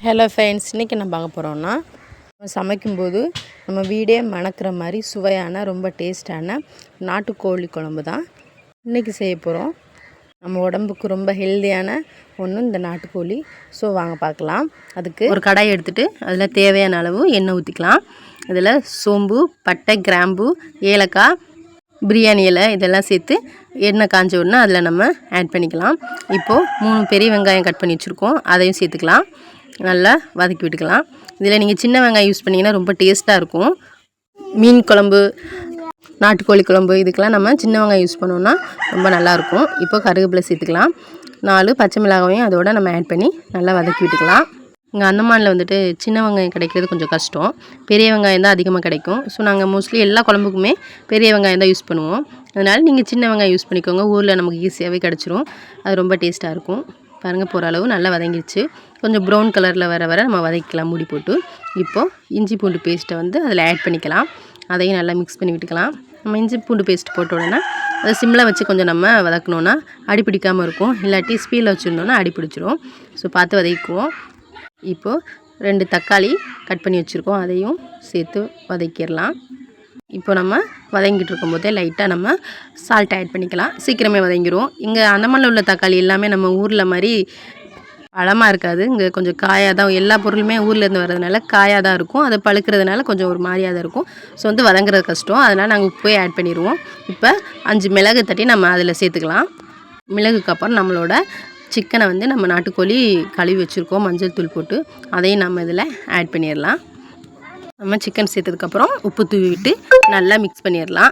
Hello friends, இன்றைக்கி என்ன பார்க்க போகிறோன்னா, நம்ம சமைக்கும்போது நம்ம வீடே மணக்கிற மாதிரி சுவையான ரொம்ப டேஸ்டான நாட்டுக்கோழி குழம்பு தான் இன்றைக்கி செய்ய போகிறோம். நம்ம உடம்புக்கு ரொம்ப ஹெல்தியான ஒன்று இந்த நாட்டுக்கோழி. ஸோ வாங்க பார்க்கலாம். அதுக்கு ஒரு கடாய் எடுத்துகிட்டு அதில் தேவையான அளவு எண்ணெய் ஊற்றிக்கலாம். அதில் சோம்பு, பட்டை, கிராம்பு, ஏலக்காய், பிரியாணி இலை இதெல்லாம் சேர்த்து எண்ணெய் காஞ்ச உடனே அதில் நம்ம ஆட் பண்ணிக்கலாம். இப்போது 3 பெரிய வெங்காயம் கட் பண்ணி வச்சுருக்கோம், அதையும் சேர்த்துக்கலாம். நல்லா வதக்கி விட்டுக்கலாம். இதில் நீங்கள் சின்ன வெங்காயம் யூஸ் பண்ணிங்கன்னா ரொம்ப டேஸ்ட்டாக இருக்கும். மீன் குழம்பு, நாட்டுக்கோழி குழம்பு இதுக்கெலாம் நம்ம சின்ன வெங்காயம் யூஸ் பண்ணோன்னா ரொம்ப நல்லாயிருக்கும். இப்போ கருவேப்பிலை சேர்த்துக்கலாம். 4 பச்சை மிளகாயும் அதோட நம்ம ஆட் பண்ணி நல்லா வதக்கி விட்டுக்கலாம். இங்கே அந்தமானில் வந்துட்டு சின்ன வெங்காயம் கிடைக்கிறது கொஞ்சம் கஷ்டம், பெரிய வெங்காயம் தான் அதிகமாக கிடைக்கும். ஸோ நாங்கள் மோஸ்ட்லி எல்லா குழம்புக்குமே பெரிய வெங்காயம் தான் யூஸ் பண்ணுவோம். அதனால் நீங்கள் சின்ன வெங்காயம் யூஸ் பண்ணிக்கோங்க. ஊரில் நமக்கு ஈஸியாகவே கிடச்சிரும். அது ரொம்ப டேஸ்ட்டாக இருக்கும். பாருங்கள், போகிற அளவு நல்லா வதங்கிடுச்சு. கொஞ்சம் ப்ரௌன் கலரில் வர நம்ம வதக்கிக்கலாம் மூடி போட்டு. இப்போது இஞ்சி பூண்டு பேஸ்ட்டை வந்து அதில் ஆட் பண்ணிக்கலாம். அதையும் நல்லா மிக்ஸ் பண்ணி விட்டுக்கலாம். நம்ம இஞ்சி பூண்டு பேஸ்ட் போட்ட உடனே அதை சிம்மில் வச்சு கொஞ்சம் நம்ம வதக்கணுன்னா அடி பிடிக்காமல் இருக்கும். இல்லாட்டி ஸ்பீடில் வச்சுருந்தோன்னா அடி பிடிச்சிரும். ஸோ பார்த்து வதக்குவோம். இப்போது 2 தக்காளி கட் பண்ணி வச்சுருக்கோம், அதையும் சேர்த்து வதக்கிடலாம். இப்போ நம்ம வதங்கிட்டு இருக்கும்போதே லைட்டாக நம்ம சால்ட் ஆட் பண்ணிக்கலாம். சீக்கிரமே வதங்கிடும். இங்கே அந்தமானில் உள்ள தக்காளி எல்லாமே நம்ம ஊரில் மாதிரி பழமாக இருக்காது. இங்கே கொஞ்சம் காயாக தான், எல்லா பொருளுமே ஊர்லேருந்து வர்றதுனால காயாக தான் இருக்கும். அதை பழுக்கிறதுனால கொஞ்சம் ஒரு மாதிரியாக தான் இருக்கும். ஸோ வந்து வதங்குறது கஷ்டம். அதனால் நாங்கள் உப்பே ஆட் பண்ணிடுவோம். இப்போ 5 மிளகு தட்டி நம்ம அதில் சேர்த்துக்கலாம். மிளகுக்கு அப்புறம் நம்மளோட சிக்கனை வந்து நம்ம நாட்டுக்கோழி கழுவி வச்சுருக்கோம் மஞ்சள் தூள் போட்டு, அதையும் நம்ம இதில் ஆட் பண்ணிடலாம். நம்ம சிக்கன் சேர்த்ததுக்கப்புறம் உப்பு தூவி விட்டு நல்லா மிக்ஸ் பண்ணிடலாம்.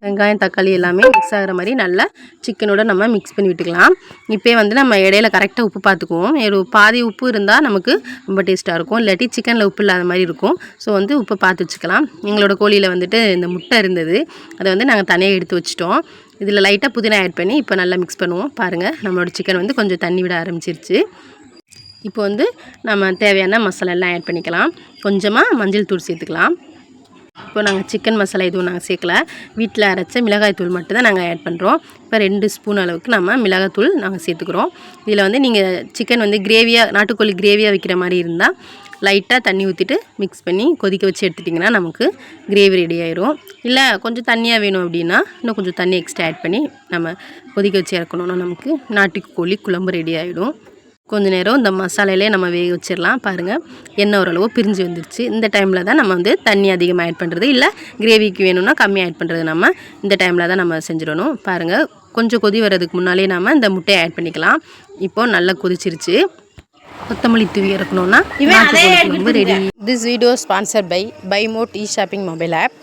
வெங்காயம் தக்காளி எல்லாமே மிக்ஸ் ஆகிற மாதிரி நல்லா சிக்கனோட நம்ம மிக்ஸ் பண்ணி விட்டுக்கலாம். இப்போ வந்து நம்ம இடையில கரெக்டாக உப்பு பார்த்துக்குவோம். ஒரு பாதி உப்பு இருந்தால் நமக்கு ரொம்ப டேஸ்ட்டாக இருக்கும். இல்லாட்டி சிக்கனில் உப்பு இல்லாத மாதிரி இருக்கும். ஸோ வந்து உப்பை பார்த்து வச்சுக்கலாம். எங்களோட கோழியில் வந்துட்டு இந்த முட்டை இருந்தது, அதை வந்து நாங்கள் தனியாக எடுத்து வச்சிட்டோம். இதில் லைட்டாக புதினா ஆட் பண்ணி இப்போ நல்லா மிக்ஸ் பண்ணுவோம். பாருங்கள், நம்மளோட சிக்கன் வந்து கொஞ்சம் தண்ணி விட ஆரம்பிச்சிருச்சு. இப்போ வந்து நம்ம தேவையான மசாலா எல்லாம் ஆட் பண்ணிக்கலாம். கொஞ்சமாக மஞ்சள் தூள் சேர்த்துக்கலாம். இப்போ நாங்கள் சிக்கன் மசாலா எதுவும் நாங்கள் சேர்க்கல, வீட்டில் அரைச்ச மிளகாய் தூள் மட்டும் தான் நாங்கள் ஆட் பண்ணுறோம். இப்போ 2 ஸ்பூன் அளவுக்கு நம்ம மிளகாத்தூள் நாங்கள் சேர்த்துக்கிறோம். இதில் வந்து நீங்கள் சிக்கன் வந்து கிரேவியாக, நாட்டுக்கோழி கிரேவியாக வைக்கிற மாதிரி இருந்தால் லைட்டாக தண்ணி ஊற்றிட்டு மிக்ஸ் பண்ணி கொதிக்க வச்சு எடுத்துட்டிங்கன்னா நமக்கு கிரேவி ரெடி ஆயிரும். இல்லை கொஞ்சம் தண்ணியாக வேணும் அப்படின்னா இன்னும் கொஞ்சம் தண்ணி எக்ஸ்ட்ரா ஆட் பண்ணி நம்ம கொதிக்க வச்சு இறக்கணுன்னா நமக்கு நாட்டுக்கோழி குழம்பு ரெடி ஆகிடும். கொஞ்சம் நேரம் இந்த மசாலையிலே நம்ம வேக வச்சிடலாம். பாருங்கள், எண்ணெய் ஓரளவு பிரிஞ்சு வந்துருச்சு. இந்த டைமில் தான் நம்ம வந்து தண்ணி அதிகமாக ஆட் பண்ணுறது, இல்லை கிரேவிக்கு வேணும்னா கம்மியாக ஆட் பண்ணுறது நம்ம இந்த டைமில் தான் நம்ம செஞ்சிடணும். பாருங்கள், கொஞ்சம் கொதி வர்றதுக்கு முன்னாலே நம்ம இந்த முட்டையை ஆட் பண்ணிக்கலாம். இப்போது நல்லா கொதிச்சிருச்சு. கொத்தமல்லி தூவி இறக்கணுன்னா ready. This video sponsor by Mod shopping mobile app.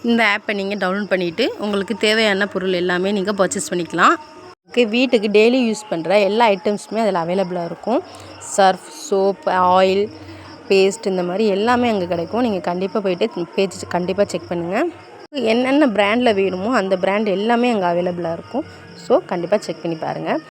இந்த ஆப்பை நீங்கள் டவுன்லோட் பண்ணிவிட்டு உங்களுக்கு தேவையான பொருள் எல்லாமே நீங்கள் பர்ச்சேஸ் பண்ணிக்கலாம். வீட்டுக்கு டெய்லி யூஸ் பண்ணுற எல்லா ஐட்டம்ஸுமே அதில் அவைலபிளாக இருக்கும். சர்ஃப், சோப், ஆயில், பேஸ்ட் இந்த மாதிரி எல்லாமே அங்கே கிடைக்கும். நீங்கள் கண்டிப்பாக போய்ட்டு பேஜ் கண்டிப்பாக செக் பண்ணுங்கள். என்னென்ன ப்ராண்டில் வேணுமோ அந்த ப்ராண்ட் எல்லாமே அங்கே அவைலபிளாக இருக்கும். ஸோ கண்டிப்பாக செக் பண்ணி பாருங்கள்.